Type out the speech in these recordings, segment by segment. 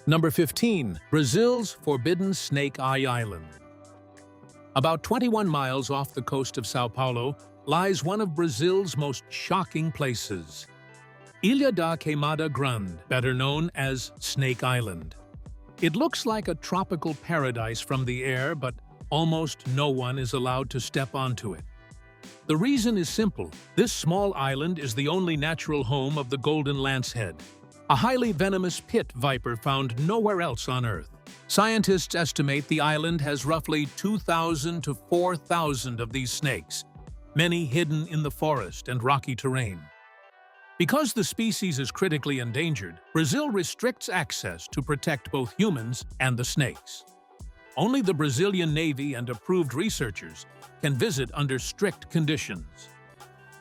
Number 15. Brazil's Forbidden Snake Eye Island. About 21 miles off the coast of São Paulo lies one of Brazil's most shocking places, Ilha da Queimada Grande, better known as Snake Island. It looks like a tropical paradise from the air, but almost no one is allowed to step onto it. The reason is simple. This small island is the only natural home of the golden lancehead, a highly venomous pit viper found nowhere else on Earth. Scientists estimate the island has roughly 2,000 to 4,000 of these snakes, many hidden in the forest and rocky terrain. Because the species is critically endangered, Brazil restricts access to protect both humans and the snakes. Only the Brazilian Navy and approved researchers can visit under strict conditions.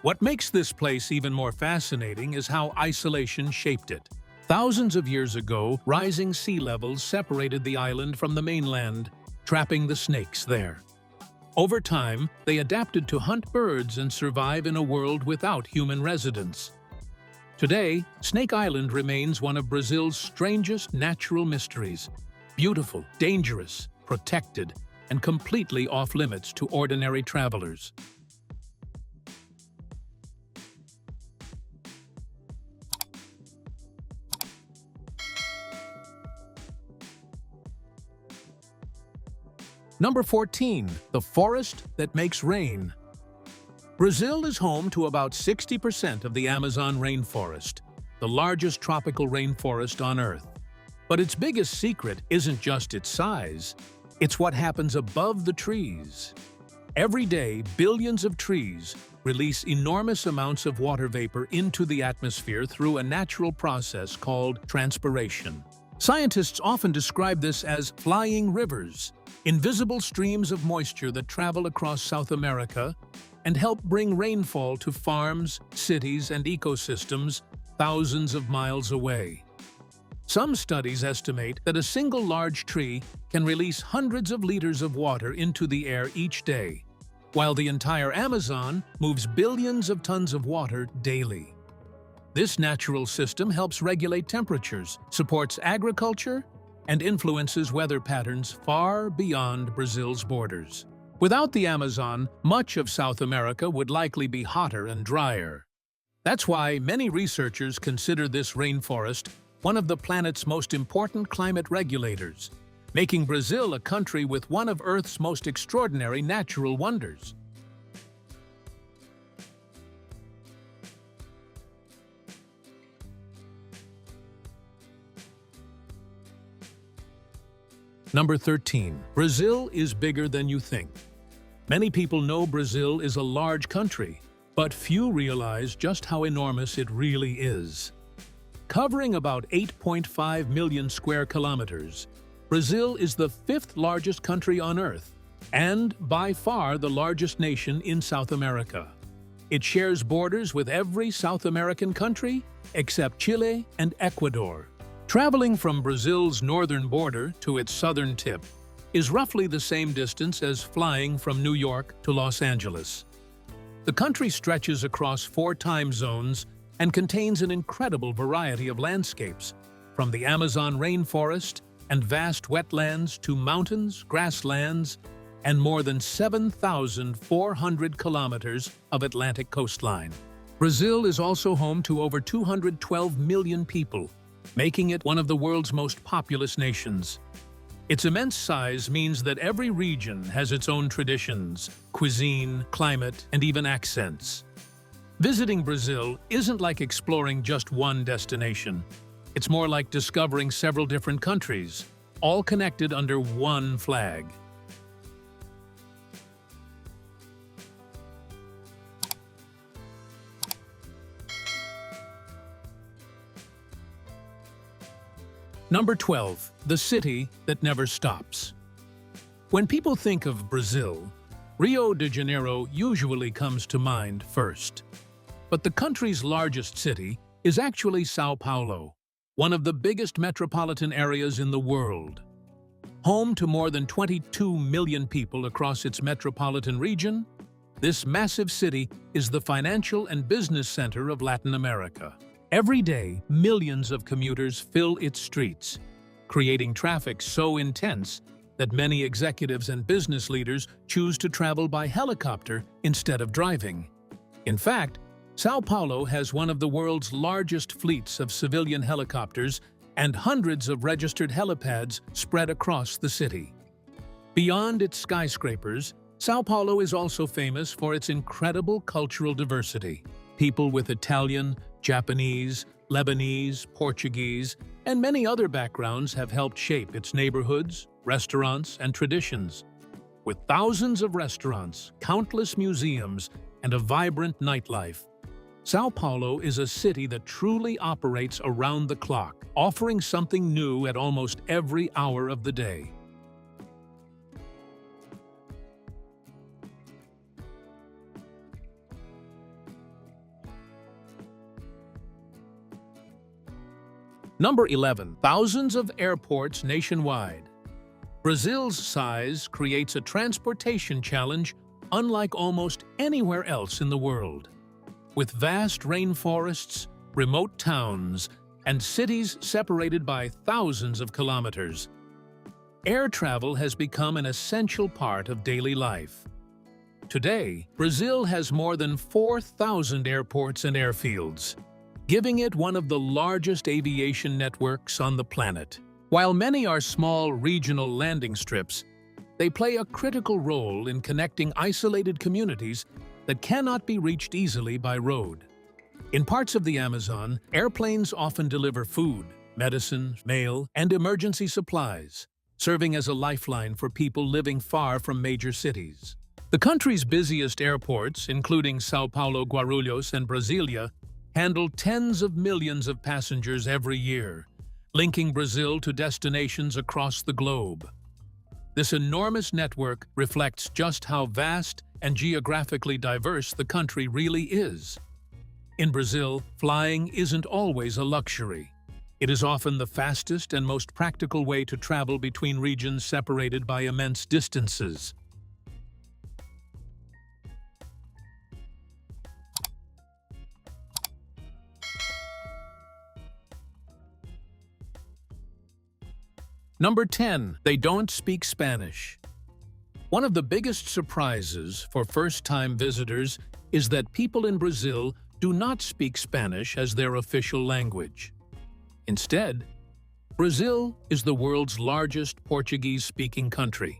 What makes this place even more fascinating is how isolation shaped it. Thousands of years ago, rising sea levels separated the island from the mainland, trapping the snakes there. Over time, they adapted to hunt birds and survive in a world without human residents. Today, Snake Island remains one of Brazil's strangest natural mysteries. Beautiful, dangerous, protected, and completely off-limits to ordinary travelers. Number 14. The forest that makes rain. Brazil is home to about 60% of the Amazon rainforest, the largest tropical rainforest on Earth. But its biggest secret isn't just its size, it's what happens above the trees. Every day, billions of trees release enormous amounts of water vapor into the atmosphere through a natural process called transpiration. Scientists often describe this as flying rivers, invisible streams of moisture that travel across South America and help bring rainfall to farms, cities, and ecosystems thousands of miles away. Some studies estimate that a single large tree can release hundreds of liters of water into the air each day, while the entire Amazon moves billions of tons of water daily. This natural system helps regulate temperatures, supports agriculture, and influences weather patterns far beyond Brazil's borders. Without the Amazon, much of South America would likely be hotter and drier. That's why many researchers consider this rainforest one of the planet's most important climate regulators, making Brazil a country with one of Earth's most extraordinary natural wonders. Number 13. Brazil is bigger than you think. Many people know Brazil is a large country, but few realize just how enormous it really is. Covering about 8.5 million square kilometers, Brazil is the fifth largest country on Earth and by far the largest nation in South America. It shares borders with every South American country except Chile and Ecuador. Traveling from Brazil's northern border to its southern tip is roughly the same distance as flying from New York to Los Angeles. The country stretches across 4 time zones and contains an incredible variety of landscapes, from the Amazon rainforest and vast wetlands to mountains, grasslands, and more than 7,400 kilometers of Atlantic coastline. Brazil is also home to over 212 million people, making it one of the world's most populous nations. Its immense size means that every region has its own traditions, cuisine, climate, and even accents. Visiting Brazil isn't like exploring just one destination. It's more like discovering several different countries, all connected under one flag. Number 12. The city that never stops. When people think of Brazil, Rio de Janeiro usually comes to mind first. But the country's largest city is actually São Paulo, one of the biggest metropolitan areas in the world. Home to more than 22 million people across its metropolitan region, this massive city is the financial and business center of Latin America. Every day, millions of commuters fill its streets, creating traffic so intense that many executives and business leaders choose to travel by helicopter instead of driving. In fact, Sao Paulo has one of the world's largest fleets of civilian helicopters and hundreds of registered helipads spread across the city. Beyond its skyscrapers, Sao Paulo is also famous for its incredible cultural diversity. People with Italian, Japanese, Lebanese, Portuguese, and many other backgrounds have helped shape its neighborhoods, restaurants, and traditions. With thousands of restaurants, countless museums, and a vibrant nightlife, Sao Paulo is a city that truly operates around the clock, offering something new at almost every hour of the day. Number 11. Thousands of airports nationwide. Brazil's size creates a transportation challenge unlike almost anywhere else in the world. With vast rainforests, remote towns, and cities separated by thousands of kilometers, air travel has become an essential part of daily life. Today, Brazil has more than 4,000 airports and airfields, giving it one of the largest aviation networks on the planet. While many are small regional landing strips, they play a critical role in connecting isolated communities that cannot be reached easily by road. In parts of the Amazon, airplanes often deliver food, medicine, mail, and emergency supplies, serving as a lifeline for people living far from major cities. The country's busiest airports, including São Paulo, Guarulhos, and Brasília, handle tens of millions of passengers every year, linking Brazil to destinations across the globe. This enormous network reflects just how vast and geographically diverse the country really is. In Brazil, flying isn't always a luxury. It is often the fastest and most practical way to travel between regions separated by immense distances. Number 10. They don't speak Spanish. One of the biggest surprises for first-time visitors is that people in Brazil do not speak Spanish as their official language. Instead, Brazil is the world's largest Portuguese-speaking country,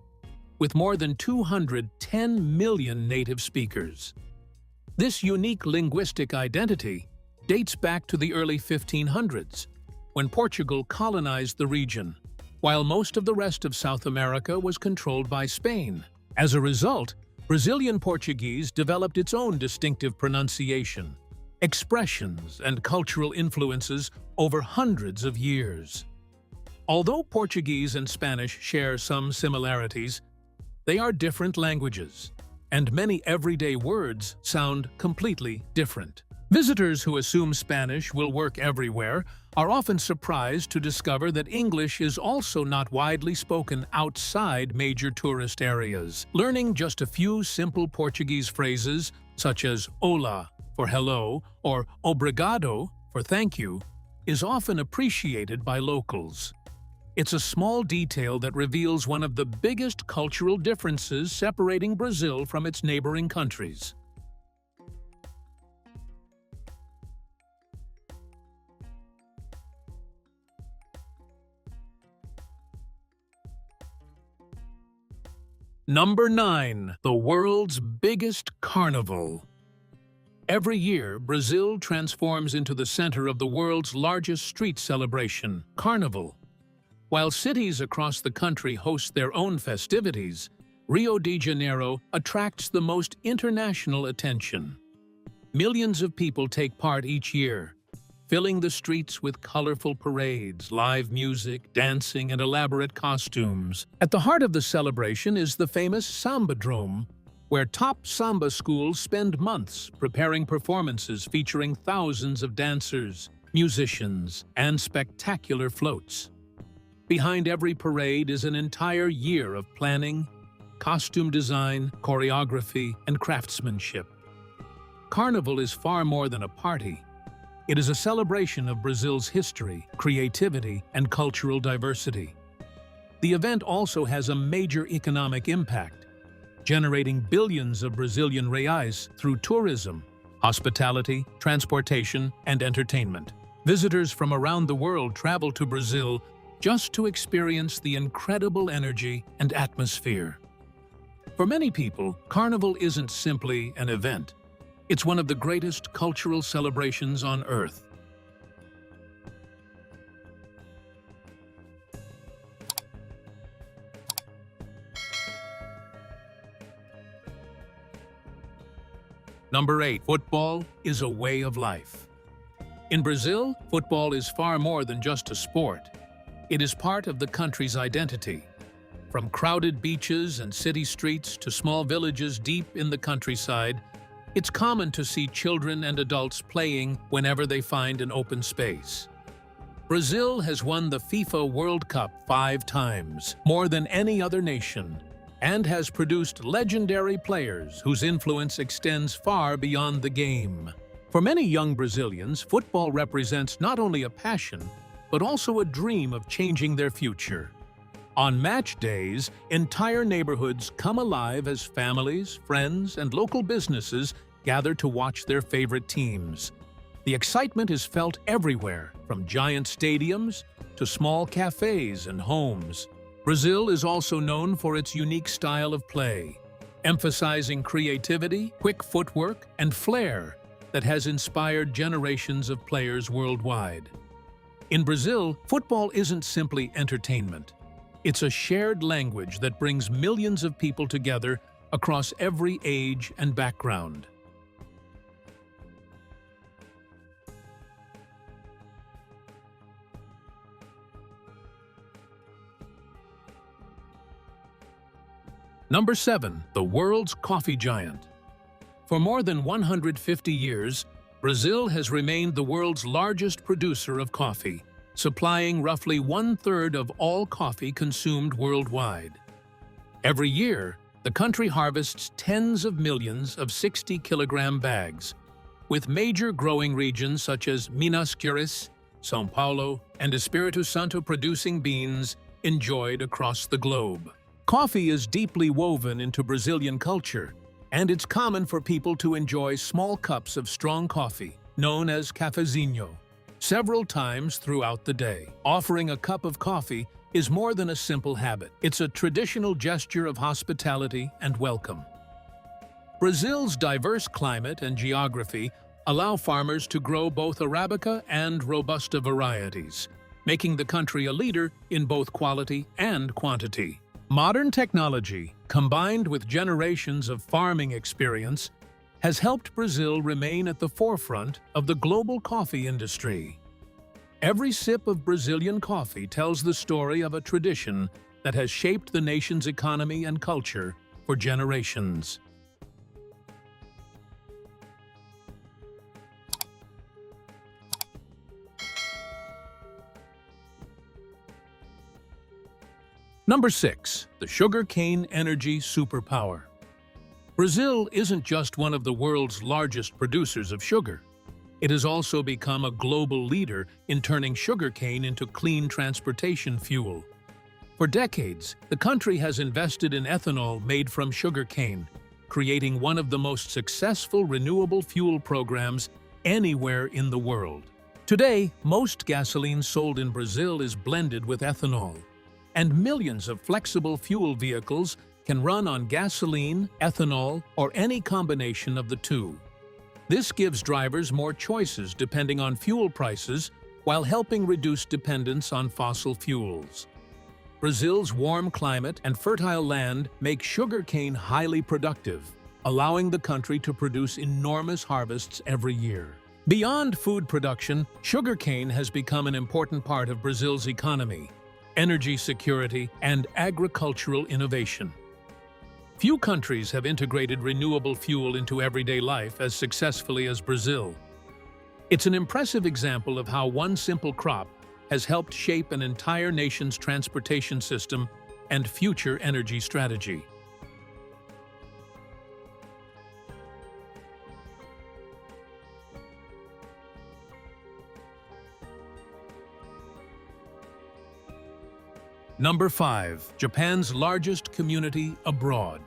with more than 210 million native speakers. This unique linguistic identity dates back to the early 1500s, when Portugal colonized the region, while most of the rest of South America was controlled by Spain. As a result, Brazilian Portuguese developed its own distinctive pronunciation, expressions, and cultural influences over hundreds of years. Although Portuguese and Spanish share some similarities, they are different languages, and many everyday words sound completely different. Visitors who assume Spanish will work everywhere are often surprised to discover that English is also not widely spoken outside major tourist areas. Learning just a few simple Portuguese phrases, such as "Olá" for hello or "Obrigado" for thank you, is often appreciated by locals. It's a small detail that reveals one of the biggest cultural differences separating Brazil from its neighboring countries. Number 9. The world's biggest carnival. Every year, Brazil transforms into the center of the world's largest street celebration, Carnival. While cities across the country host their own festivities, Rio de Janeiro attracts the most international attention. Millions of people take part each year, filling the streets with colorful parades, live music, dancing, and elaborate costumes. At the heart of the celebration is the famous Sambadrome, where top samba schools spend months preparing performances featuring thousands of dancers, musicians, and spectacular floats. Behind every parade is an entire year of planning, costume design, choreography, and craftsmanship. Carnival is far more than a party. It is a celebration of Brazil's history, creativity, and cultural diversity. The event also has a major economic impact, generating billions of Brazilian reais through tourism, hospitality, transportation, and entertainment. Visitors from around the world travel to Brazil just to experience the incredible energy and atmosphere. For many people, Carnival isn't simply an event. It's one of the greatest cultural celebrations on Earth. Number 8. Football is a way of life. In Brazil, football is far more than just a sport. It is part of the country's identity. From crowded beaches and city streets to small villages deep in the countryside, it's common to see children and adults playing whenever they find an open space. Brazil has won the FIFA World Cup 5 times, more than any other nation, and has produced legendary players whose influence extends far beyond the game. For many young Brazilians, football represents not only a passion, but also a dream of changing their future. On match days, entire neighborhoods come alive as families, friends, and local businesses gather to watch their favorite teams. The excitement is felt everywhere, from giant stadiums to small cafes and homes. Brazil is also known for its unique style of play, emphasizing creativity, quick footwork, and flair that has inspired generations of players worldwide. In Brazil, football isn't simply entertainment. It's a shared language that brings millions of people together across every age and background. Number 7. The world's coffee giant. For more than 150 years, Brazil has remained the world's largest producer of coffee, supplying roughly 1/3 of all coffee consumed worldwide. Every year, the country harvests tens of millions of 60-kilogram bags, with major growing regions such as Minas Gerais, São Paulo, and Espírito Santo producing beans enjoyed across the globe. Coffee is deeply woven into Brazilian culture, and it's common for people to enjoy small cups of strong coffee, known as cafezinho, several times throughout the day. Offering a cup of coffee is more than a simple habit. It's a traditional gesture of hospitality and welcome. Brazil's diverse climate and geography allow farmers to grow both Arabica and Robusta varieties, making the country a leader in both quality and quantity. Modern technology, combined with generations of farming experience, has helped Brazil remain at the forefront of the global coffee industry. Every sip of Brazilian coffee tells the story of a tradition that has shaped the nation's economy and culture for generations. Number 6. The Sugarcane Energy Superpower. Brazil isn't just one of the world's largest producers of sugar. It has also become a global leader in turning sugarcane into clean transportation fuel. For decades, the country has invested in ethanol made from sugarcane, creating one of the most successful renewable fuel programs anywhere in the world. Today, most gasoline sold in Brazil is blended with ethanol, and millions of flexible fuel vehicles can run on gasoline, ethanol, or any combination of the two. This gives drivers more choices depending on fuel prices while helping reduce dependence on fossil fuels. Brazil's warm climate and fertile land make sugarcane highly productive, allowing the country to produce enormous harvests every year. Beyond food production, sugarcane has become an important part of Brazil's economy, energy security, and agricultural innovation. Few countries have integrated renewable fuel into everyday life as successfully as Brazil. It's an impressive example of how one simple crop has helped shape an entire nation's transportation system and future energy strategy. Number 5. Japan's largest community abroad.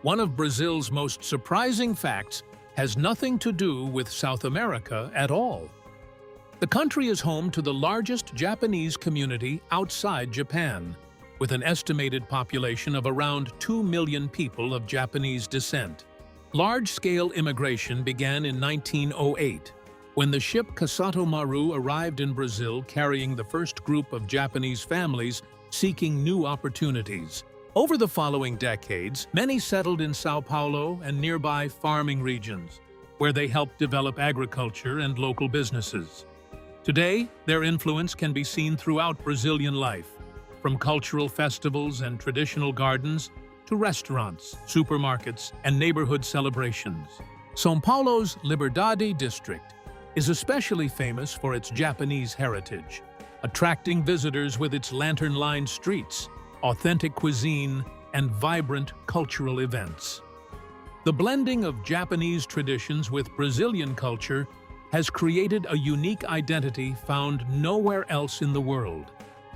One of Brazil's most surprising facts has nothing to do with South America at all. The country is home to the largest Japanese community outside Japan, with an estimated population of around 2 million people of Japanese descent. Large-scale immigration began in 1908, when the ship Casato Maru arrived in Brazil carrying the first group of Japanese families seeking new opportunities. Over the following decades, many settled in São Paulo and nearby farming regions, where they helped develop agriculture and local businesses. Today, their influence can be seen throughout Brazilian life, from cultural festivals and traditional gardens to restaurants, supermarkets, and neighborhood celebrations. São Paulo's Liberdade district is especially famous for its Japanese heritage, attracting visitors with its lantern-lined streets, authentic cuisine, and vibrant cultural events. The blending of Japanese traditions with Brazilian culture has created a unique identity found nowhere else in the world,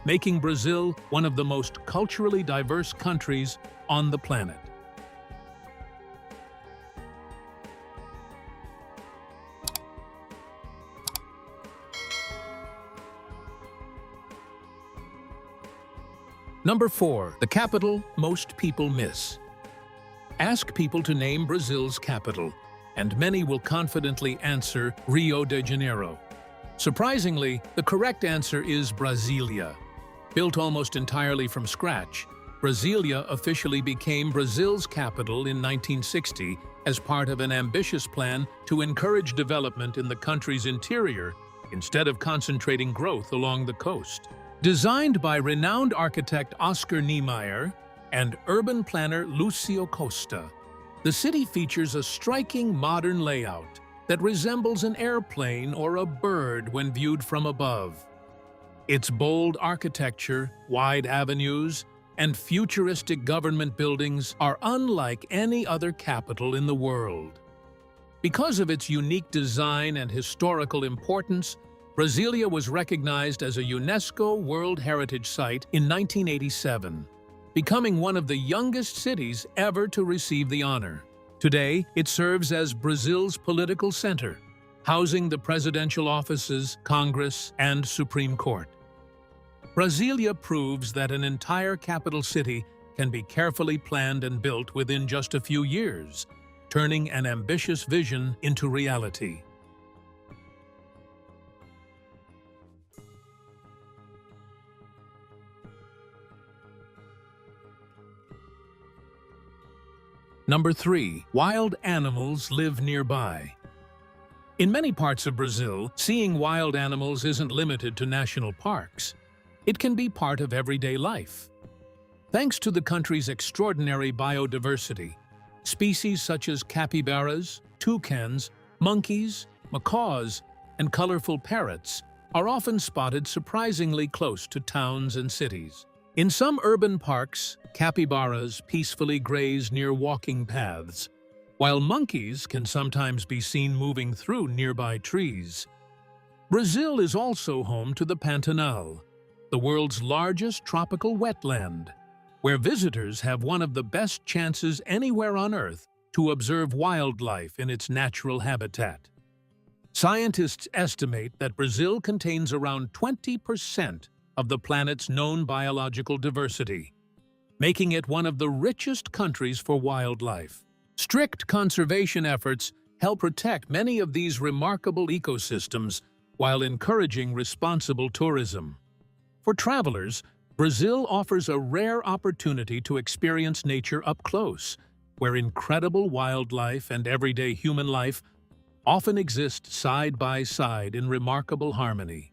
making Brazil one of the most culturally diverse countries on the planet. Number 4. The capital most people miss. Ask people to name Brazil's capital, and many will confidently answer Rio de Janeiro. Surprisingly, the correct answer is Brasília. Built almost entirely from scratch, Brasília officially became Brazil's capital in 1960 as part of an ambitious plan to encourage development in the country's interior instead of concentrating growth along the coast. Designed by renowned architect Oscar Niemeyer and urban planner Lucio Costa, the city features a striking modern layout that resembles an airplane or a bird when viewed from above. Its bold architecture, wide avenues, and futuristic government buildings are unlike any other capital in the world. Because of its unique design and historical importance, Brasília was recognized as a UNESCO World Heritage Site in 1987, becoming one of the youngest cities ever to receive the honor. Today, it serves as Brazil's political center, housing the presidential offices, Congress, and Supreme Court. Brasília proves that an entire capital city can be carefully planned and built within just a few years, turning an ambitious vision into reality. Number 3. Wild animals live nearby. In many parts of Brazil, seeing wild animals isn't limited to national parks. It can be part of everyday life. Thanks to the country's extraordinary biodiversity, species such as capybaras, toucans, monkeys, macaws, and colorful parrots are often spotted surprisingly close to towns and cities. In some urban parks, capybaras peacefully graze near walking paths, while monkeys can sometimes be seen moving through nearby trees. Brazil is also home to the Pantanal, the world's largest tropical wetland, where visitors have one of the best chances anywhere on Earth to observe wildlife in its natural habitat. Scientists estimate that Brazil contains around 20% of the planet's known biological diversity, making it one of the richest countries for wildlife. Strict conservation efforts help protect many of these remarkable ecosystems while encouraging responsible tourism. For travelers, Brazil offers a rare opportunity to experience nature up close, where incredible wildlife and everyday human life often exist side by side in remarkable harmony.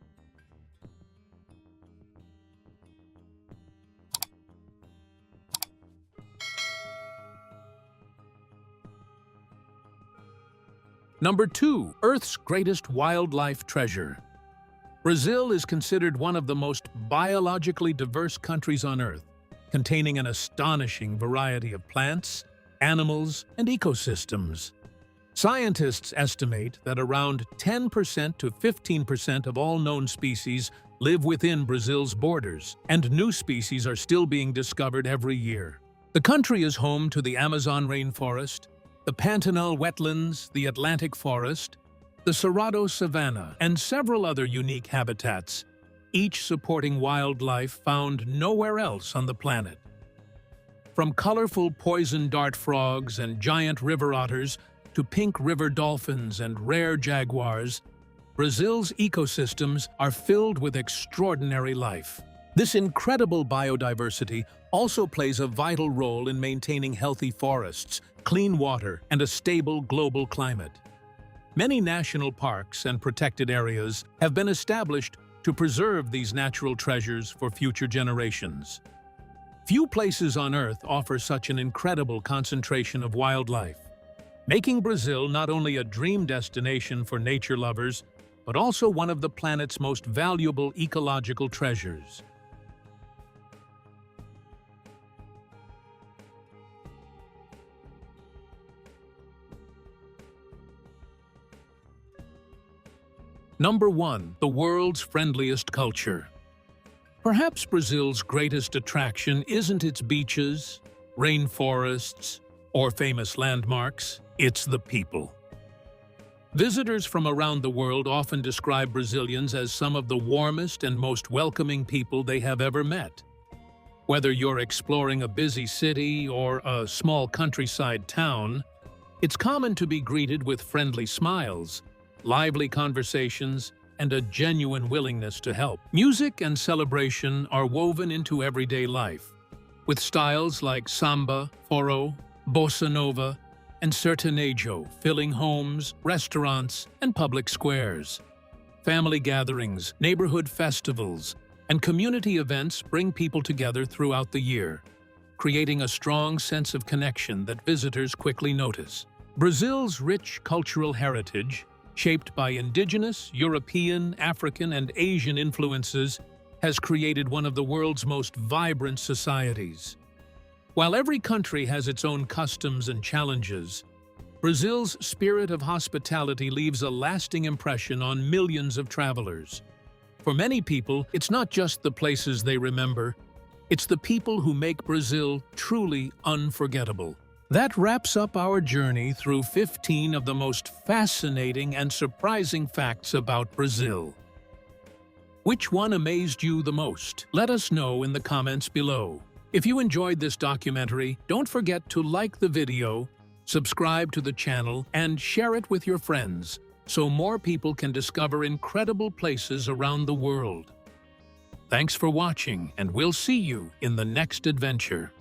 Number 2. Earth's greatest wildlife treasure. Brazil is considered one of the most biologically diverse countries on Earth, containing an astonishing variety of plants, animals, and ecosystems. Scientists estimate that around 10% to 15% of all known species live within Brazil's borders, and new species are still being discovered every year. The country is home to the Amazon rainforest, the Pantanal wetlands, the Atlantic forest, the Cerrado savanna, and several other unique habitats, each supporting wildlife found nowhere else on the planet. From colorful poison dart frogs and giant river otters to pink river dolphins and rare jaguars, Brazil's ecosystems are filled with extraordinary life. This incredible biodiversity also plays a vital role in maintaining healthy forests, clean water, and a stable global climate. Many national parks and protected areas have been established to preserve these natural treasures for future generations. Few places on Earth offer such an incredible concentration of wildlife, making Brazil not only a dream destination for nature lovers, but also one of the planet's most valuable ecological treasures. Number 1. The world's friendliest culture. Perhaps Brazil's greatest attraction isn't its beaches, rainforests, or famous landmarks. It's the people. Visitors from around the world often describe Brazilians as some of the warmest and most welcoming people they have ever met. Whether you're exploring a busy city or a small countryside town, it's common to be greeted with friendly smiles, lively conversations, and a genuine willingness to help. Music and celebration are woven into everyday life, with styles like samba, forró, bossa nova, and sertanejo filling homes, restaurants, and public squares. Family gatherings, neighborhood festivals, and community events bring people together throughout the year, creating a strong sense of connection that visitors quickly notice. Brazil's rich cultural heritage, shaped by indigenous, European, African, and Asian influences, has created one of the world's most vibrant societies. While every country has its own customs and challenges, Brazil's spirit of hospitality leaves a lasting impression on millions of travelers. For many people, it's not just the places they remember, it's the people who make Brazil truly unforgettable. That wraps up our journey through 15 of the most fascinating and surprising facts about Brazil. Which one amazed you the most? Let us know in the comments below. If you enjoyed this documentary, don't forget to like the video, subscribe to the channel, and share it with your friends so more people can discover incredible places around the world. Thanks for watching, and we'll see you in the next adventure.